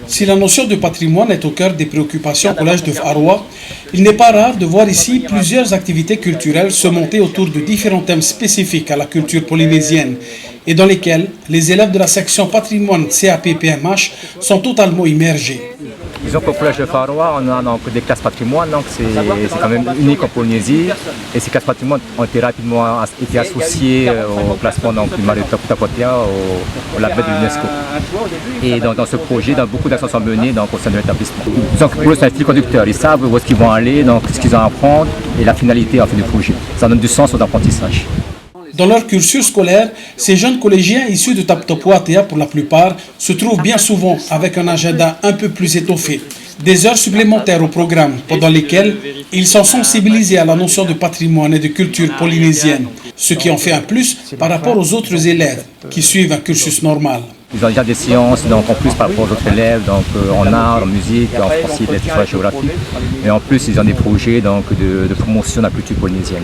Si la notion de patrimoine est au cœur des préoccupations au collège de Arwa, il n'est pas rare de voir ici plusieurs activités culturelles se monter autour de différents thèmes spécifiques à la culture polynésienne et dans lesquels les élèves de la section patrimoine CAP-PMH sont totalement immergés. Disons qu'au collège de Faroua, on a donc des classes patrimoine, donc c'est quand même unique en Polynésie. Et ces classes patrimoine ont été rapidement associées au classement du Marutapotea, au label de l'UNESCO. Et dans ce projet, beaucoup d'actions sont menées au sein de l'établissement. Disons que pour eux, c'est un fil conducteur. Ils savent où est-ce qu'ils vont aller, donc ce qu'ils ont à apprendre et la finalité du projet. Ça donne du sens aux apprentissages. Dans leur cursus scolaire, ces jeunes collégiens issus de Taptopoatea, pour la plupart, se trouvent bien souvent avec un agenda un peu plus étoffé. Des heures supplémentaires au programme, pendant lesquelles ils sont sensibilisés à la notion de patrimoine et de culture polynésienne, ce qui en fait un plus par rapport aux autres élèves qui suivent un cursus normal. Ils ont déjà des séances en plus par rapport aux autres élèves, en art, en musique, en français, en géographie. Et en plus, ils ont des projets de promotion de la culture polynésienne.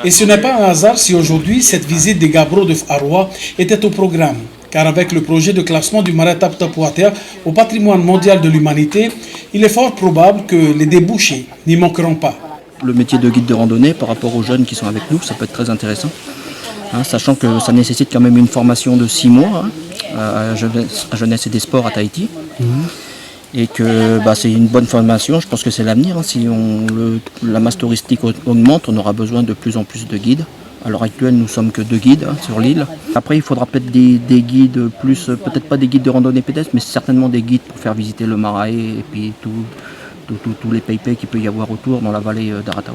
Et ce n'est pas un hasard si aujourd'hui cette visite des Gabro de Arwa était au programme, car avec le projet de classement du Marutapotea au patrimoine mondial de l'humanité, il est fort probable que les débouchés n'y manqueront pas. Le métier de guide de randonnée par rapport aux jeunes qui sont avec nous, ça peut être très intéressant, sachant que ça nécessite quand même une formation de 6 mois à Jeunesse et des Sports à Tahiti. Et que c'est une bonne formation, je pense que c'est l'avenir. Si la masse touristique augmente, on aura besoin de plus en plus de guides. À l'heure actuelle, nous ne sommes que 2 guides sur l'île. Après, il faudra peut-être des guides plus, peut-être pas des guides de randonnée pédestre, mais certainement des guides pour faire visiter le Marae et puis tous les pays qu'il peut y avoir autour dans la vallée d'Aratao.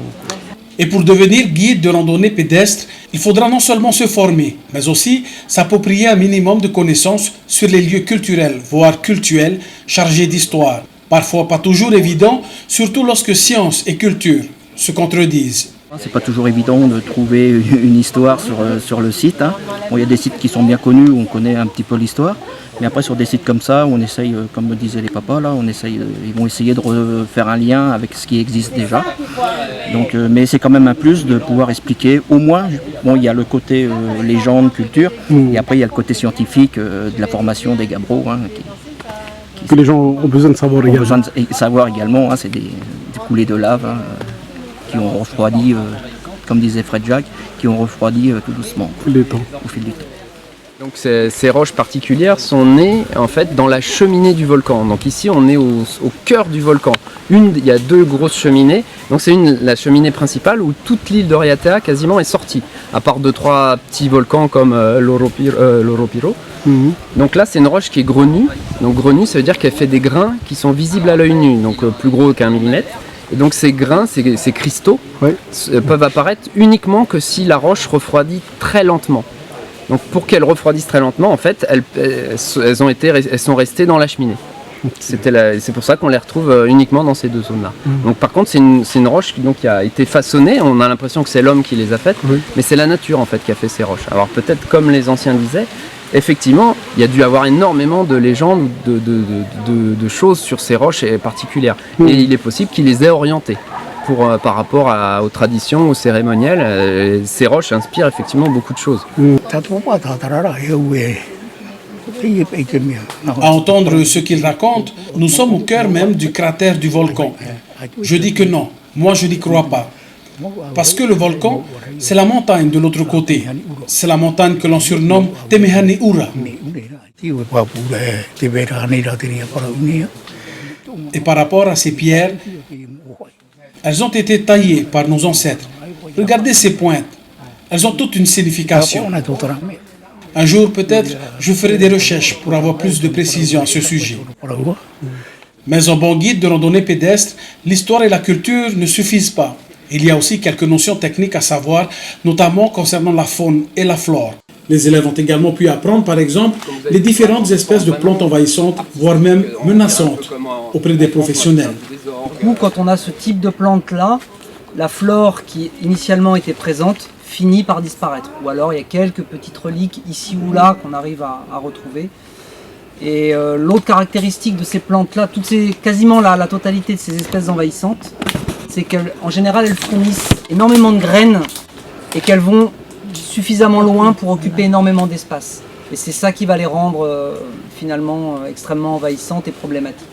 Et pour devenir guide de randonnée pédestre, il faudra non seulement se former, mais aussi s'approprier un minimum de connaissances sur les lieux culturels, voire cultuels, chargés d'histoire. Parfois pas toujours évident, surtout lorsque science et culture se contredisent. C'est pas toujours évident de trouver une histoire sur le site. Bon, il y a des sites qui sont bien connus où on connaît un petit peu l'histoire. Mais après sur des sites comme ça, on essaye, comme me disaient les papas, là, ils vont essayer de faire un lien avec ce qui existe déjà. Donc, mais c'est quand même un plus de pouvoir expliquer, au moins, bon, il y a le côté légende, culture, et après il y a le côté scientifique de la formation des Gabro. Que les gens ont besoin de savoir également. Besoin de savoir également, c'est des coulées de lave qui ont refroidi, comme disait Fred Jacques, qui ont refroidi tout doucement au fil du temps. Donc ces roches particulières sont nées en fait dans la cheminée du volcan. Donc ici on est au cœur du volcan. Il y a 2 grosses cheminées. Donc c'est la cheminée principale où toute l'île d'Oriatea quasiment est sortie. À part 2-3 petits volcans comme l'Oropiro. Donc là c'est une roche qui est grenue. Donc grenue ça veut dire qu'elle fait des grains qui sont visibles à l'œil nu. Donc plus gros qu'1 millimètre. Et donc ces grains, ces cristaux peuvent apparaître uniquement que si la roche refroidit très lentement. Donc pour qu'elles refroidissent très lentement, en fait, elles sont restées dans la cheminée. C'est pour ça qu'on les retrouve uniquement dans ces 2 zones-là. Donc par contre, c'est une roche qui a été façonnée. On a l'impression que c'est l'homme qui les a faites, mais c'est la nature en fait qui a fait ces roches. Alors peut-être comme les anciens disaient, effectivement, il y a dû avoir énormément de légendes, de choses sur ces roches particulières. Et il est possible qu'ils les aient orientées. Par rapport aux traditions, aux cérémoniels, ces roches inspirent effectivement beaucoup de choses. À entendre ce qu'il raconte, nous sommes au cœur même du cratère du volcan. Je dis que non, moi je n'y crois pas. Parce que le volcan, c'est la montagne de l'autre côté. C'est la montagne que l'on surnomme Temehane Ura. Et par rapport à ces pierres, elles ont été taillées par nos ancêtres. Regardez ces pointes. Elles ont toute une signification. Un jour, peut-être, je ferai des recherches pour avoir plus de précision à ce sujet. Mais en bon guide de randonnée pédestre, l'histoire et la culture ne suffisent pas. Il y a aussi quelques notions techniques à savoir, notamment concernant la faune et la flore. Les élèves ont également pu apprendre, par exemple, les différentes espèces de plantes envahissantes, voire même menaçantes, auprès des professionnels. Nous, quand on a ce type de plante-là, la flore qui initialement était présente finit par disparaître. Ou alors il y a quelques petites reliques ici ou là qu'on arrive à retrouver. Et l'autre caractéristique de ces plantes-là, quasiment la totalité de ces espèces envahissantes, c'est qu'en général elles fournissent énormément de graines et qu'elles vont suffisamment loin pour occuper énormément d'espace. Et c'est ça qui va les rendre finalement extrêmement envahissantes et problématiques.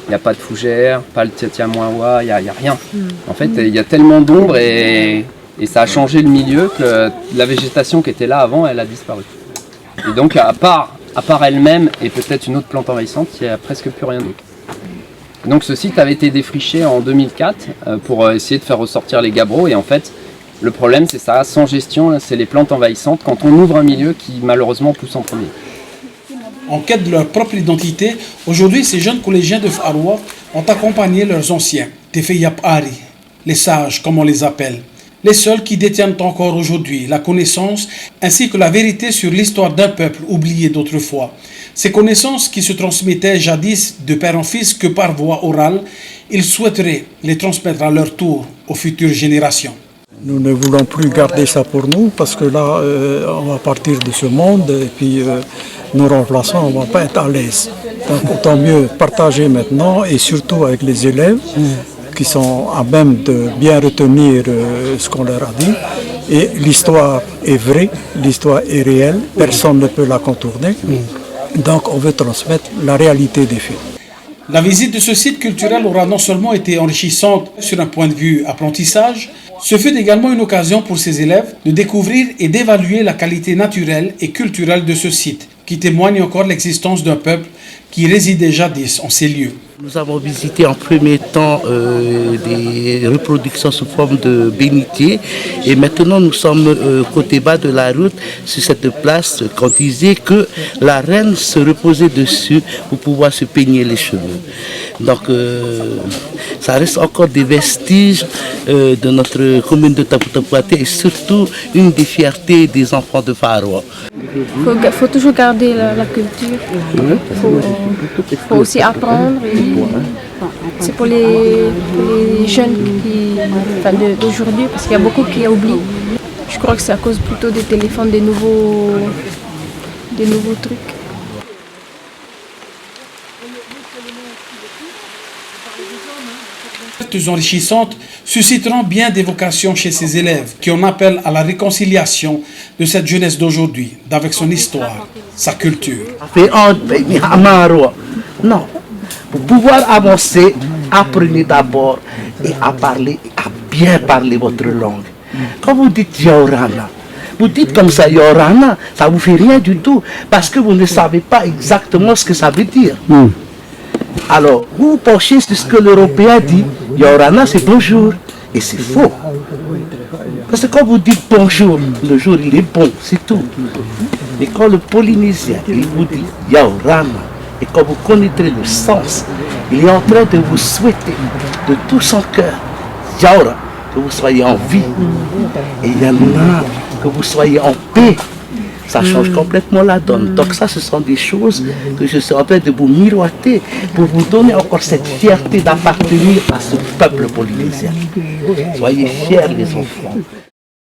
Il n'y a pas de fougère, pas le tiatiamoawa, il n'y a rien. En fait, il y a tellement d'ombre et ça a changé le milieu que la végétation qui était là avant, elle a disparu. Et donc, à part elle-même et peut-être une autre plante envahissante, il n'y a presque plus rien d'autre. Donc ce site avait été défriché en 2004 pour essayer de faire ressortir les gabbros et en fait, le problème c'est ça, sans gestion, c'est les plantes envahissantes quand on ouvre un milieu qui malheureusement pousse en premier. En quête de leur propre identité, aujourd'hui, ces jeunes collégiens de Faroua ont accompagné leurs anciens, Tefeyap Ari, les sages comme on les appelle, les seuls qui détiennent encore aujourd'hui la connaissance ainsi que la vérité sur l'histoire d'un peuple oublié d'autrefois. Ces connaissances qui se transmettaient jadis de père en fils que par voie orale, ils souhaiteraient les transmettre à leur tour aux futures générations. Nous ne voulons plus garder ça pour nous parce que là, on va partir de ce monde et puis nos remplaçants, on ne va pas être à l'aise. Donc autant mieux partager maintenant et surtout avec les élèves qui sont à même de bien retenir ce qu'on leur a dit. Et l'histoire est vraie, l'histoire est réelle, personne ne peut la contourner. Donc on veut transmettre la réalité des faits. La visite de ce site culturel aura non seulement été enrichissante sur un point de vue apprentissage, ce fut également une occasion pour ces élèves de découvrir et d'évaluer la qualité naturelle et culturelle de ce site, qui témoigne encore l'existence d'un peuple qui résidait jadis en ces lieux. Nous avons visité en premier temps des reproductions sous forme de bénitiers et maintenant nous sommes côté bas de la route sur cette place qu'on disait que la reine se reposait dessus pour pouvoir se peigner les cheveux. Donc ça reste encore des vestiges de notre commune de Tapu-Tapuaté et surtout une des fiertés des enfants de Faroua. Il faut toujours garder la culture, il faut aussi apprendre. C'est pour les jeunes d'aujourd'hui parce qu'il y a beaucoup qui oublient. Je crois que c'est à cause plutôt des téléphones, des nouveaux trucs. Enrichissantes susciteront bien des vocations chez ces élèves qui en appellent à la réconciliation de cette jeunesse d'aujourd'hui, d'avec son histoire, sa culture. Non, pour pouvoir avancer, apprenez d'abord à parler, à bien parler votre langue. Quand vous dites Yaorana, vous dites comme ça Yaorana, ça ne vous fait rien du tout parce que vous ne savez pas exactement ce que ça veut dire. Alors, vous vous penchez sur ce que l'Européen dit, Yaorana c'est bonjour, et c'est faux. Parce que quand vous dites bonjour, le jour il est bon, c'est tout. Mais quand le Polynésien, il vous dit Yaorana, et quand vous connaîtrez le sens, il est en train de vous souhaiter de tout son cœur, Yaora, que vous soyez en vie, et Yana, que vous soyez en paix. Ça change complètement la donne. Donc ça, ce sont des choses que je suis en train de vous miroiter pour vous donner encore cette fierté d'appartenir à ce peuple polynésien. Soyez fiers les enfants.